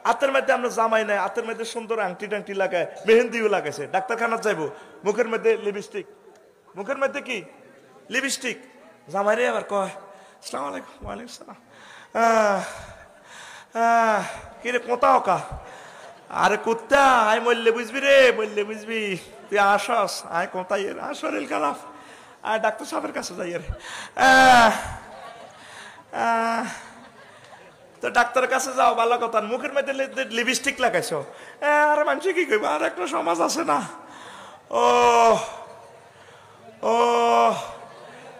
হাতের মধ্যে আমরা জামাই নাই, হাতের মধ্যে সুন্দর আংটি টাংটি লাগায়, মেহেন্দিও লাগাইছে, ডাক্তারখানার যাইবো, মুখের মধ্যে লিপস্টিক, মুখের মধ্যে কি লিপস্টিক, জামাইরে আবার কয় আসসালামু আলাইকুম। ওয়ালাইকুম সালাম। কিরে কোথা ওকা? আরে কুত্তা আয় মরলে বুঝবি রে, মরলে বুঝবি, তুই আসস আয় কোথায় শরীর খারাপ, আয় ডাক্তার সাহেবের কাছে যাই। রে তো ডাক্তারের কাছে যাও, ভালো কথা, মুখের মধ্যে লিপস্টিক লাগাইছ, আর মানুষ কি কইব, আর একটা সমাজ আছে না। ও ও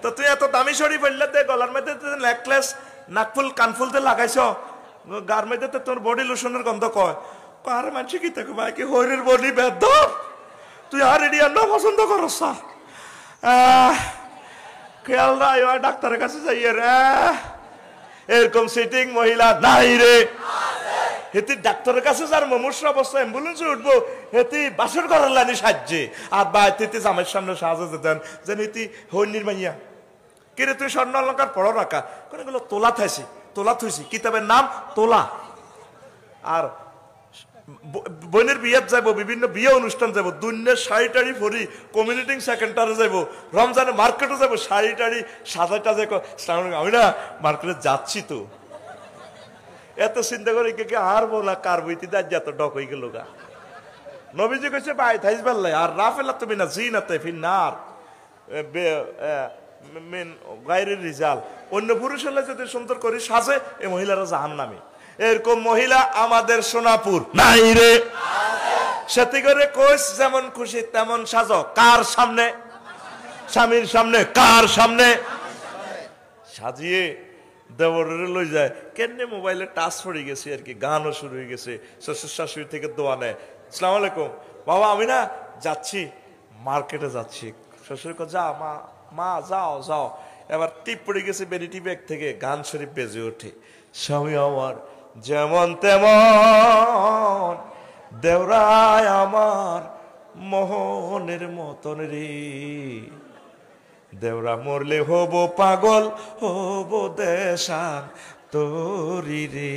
তো তুই এত দামি শাড়ি পরলে, গলার মধ্যে নেকলেস, নাকফুল কানফুলতে লাগাইছ, গার মধ্যে তোর বডি লোশনের গন্ধ কয়, আর মানুষ কি থাকে ভাই কি হরির বডি বেদ, তুই আর এডি না পছন্দ করস। খেয়াল নাই, ডাক্তারের কাছে যাই রে, এরকম সিটিং মহিলা নাই রে। হেতি ডাক্তারের কাছে যার মুমূর্ষু অবস্থা, অ্যাম্বুলেন্সে উঠবো, হেতি বাসর করার লাইনে সাহায্যে, আর বা হেতি জামের সামনে সাহায্য যেতেন, যেন হেতি হন্যির মাইয়া কিরে তুই স্বর্ণ অলঙ্কার পড়ো রাখা, কোন এগুলো তোলা থাইছি, তোলা থইছি, কিতাবের নাম তোলা। আর বোনের বিয়ে যাবো, বিভিন্ন বিয়ে অনুষ্ঠান যাবো, দুনিয়ার শাড়ি টাড়ি ভরি, কমিউনিটি সেকেন্ডারে যাবো, রমজানের মার্কেটে যাবো, শাড়ি টাড়ি সাজাটা যাবো। আমি না মার্কেটে যাচ্ছি তো, এত চিন্তা করে কে আর বলা কার বইতে এত ডক হয়ে গেল গা। নবীজি কইছে ভাই থাইস বেল্লাই আর রাফেলা তুমি না জি না তাই ফিন্নার মেন গায়ের রিজাল, অন্য পুরুষ হলে যদি সুন্দর করে সাজে এই মহিলারা জাহান্নামী। এরকম মহিলা আমাদের সোনাপুর নাই রে। সাথে করে কইস যেমন খুশি তেমন সাজো, কার সামনে? স্বামীর সামনে। কার সামনে? সাজিয়ে দেবরে লই যায়, কেমনে মোবাইলে টাচ পড়ে গেছে আর কি, গানও শুরু হয়ে গেছে, শ্বশুর শাশুড়ি থেকে দোয়া নেয়, আসসালামু আলাইকুম বাবা আমি না যাচ্ছি মার্কেটে যাচ্ছি, শ্বশুর কো যা মা, মা যাও যাও, এবার টিপ পড়ে গেছে বেরিটি ব্যাগ থেকে, গান শরীফ বেজে ওঠে, স্বামী আমার যেমন তেমন, দেওরায় আমার মোহনের মতন রে, দেওরা মরলে হব পাগল, হব দেশান তোরি রে,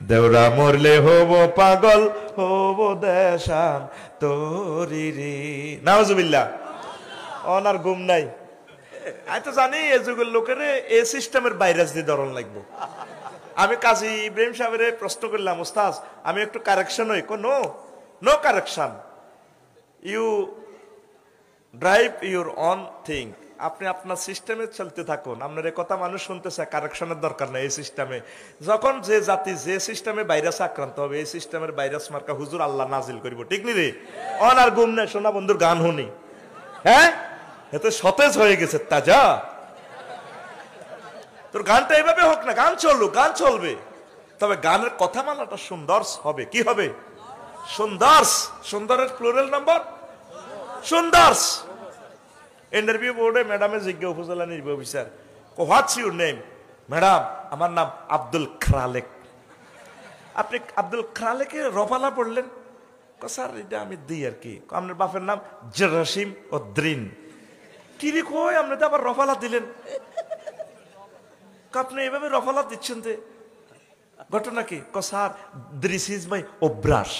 দেওরা মরলে হব পাগল, হব দেশান তোরি রে। নাউজুবিল্লাহ। অনার ঘুম নাই, আমি তো জানি এ যুগের লোকের এই সিস্টেমের ভাইরাস দিয়ে ধরন লাগবো। আমি কাজী ইব্রাহিম সাহেবের প্রশ্ন করলাম, ওস্তাদ আমি একটু কারেকশন হই, no correction, you drive your own thing, আপনি আপনার সিস্টেমে চলতে থাকুন, আপনার এ কথা মানুষ শুনতে চায়, কারেকশনের দরকার নেই এই সিস্টেমে। যখন যে জাতি যে সিস্টেমে ভাইরাস আক্রান্ত হবে, এই সিস্টেমের ভাইরাস মার্কা হুজুর আল্লাহ নাজিল করিব, ঠিক নি রে? অন আর ঘুম নেই, সোনা বন্ধুর গান শুনি, হ্যাঁ এতে সতেজ হয়ে গেছে তাজা। তোর গানটা এইভাবে হোক না, গান চলুক, গান চলবে, তবে গানের কথা মানাটা সুন্দর হবে। কি হবে? সুন্দর। সুন্দরের প্লুরাল নাম্বার সুন্দর। ইন্টারভিউ বোর্ডে ম্যাডামে জিজ্ঞাসা, উপজেলা নির্বাহী officer, what's your name? Madam আমার নাম আব্দুল খালেক। আপনি আব্দুল খালেকে রফালা পড়লেন? স্যার এটা আমি দিই আর কি। আপনার বাপের নাম জরাসিম উদ্দিন। কি রে কই আপনি তো আবার রফালা দিলেন? আপনি এইভাবে রফালা দিচ্ছেন যে, ঘটনা কি? স্যার দিস ইজ মাই অভ্যাস।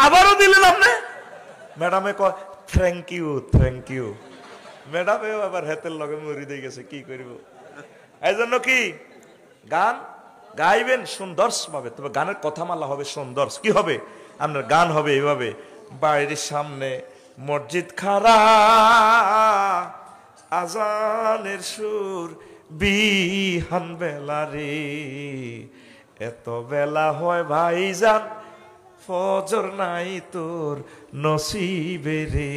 আবারও দিলেন আপনি? ম্যাডামে কয় থ্যাংক ইউ, থ্যাংক ইউ। ম্যাডামেও আবার হাতের লগে মরি দিয়ে গেছে, কি করব। এই জন্য কি গান গাইবেন সুন্দর ভাবে, তবে গানের কথা মালা হবে সুন্দর। কি হবে? আপনার গান হবে এইভাবে, বাইরের সামনে মসজিদ খারা, আজানের সুর বিহান বেলা রে, এত বেলা হয় ভাইজান ফজর নাই তোর নসিবে রে,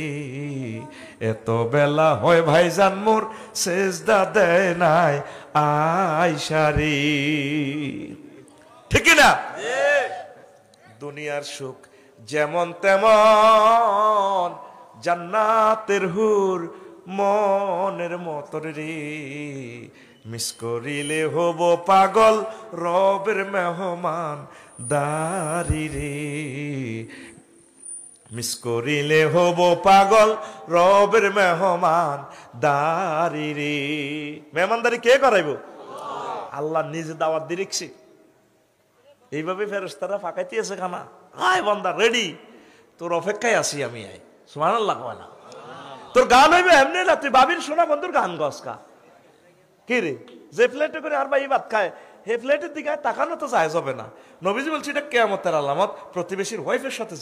এত বেলা হয় ভাইজান মোর সেজদা দেয় নাই আয়সা রে। ঠিক না? দুনিয়ার সুখ যেমন তেমন, জান্নাতের হুর মনের মতন রে, মিস করিলে হব পাগল রবের মেহমান দারি রে, মিস করিলে হব পাগল রবের মেহমান দারি রে। মেহমানদারি কে করাইব? আল্লাহ নিজে দাওয়াত দিয়ে রেখছি। এইভাবে ফেরেশতারা ফাঁকাইতেছে খানা, আয় বান্দা রেডি, তোর অপেক্ষায় আছি আমি, আয় সুবহানাল্লাহ কয় না। তোর গান হইবে এমনি না, তুই বাবির সোনা বন্ধুর গান গসকা কি রে, যে প্লেটে করে আর ভাই ভাত খায় হে প্লেটের দিকে তাকানো তো যায় যাবে না। নবীজি বলছে এটা কিয়ামতের আলামত, প্রতিবেশীর ওয়াইফের সাথে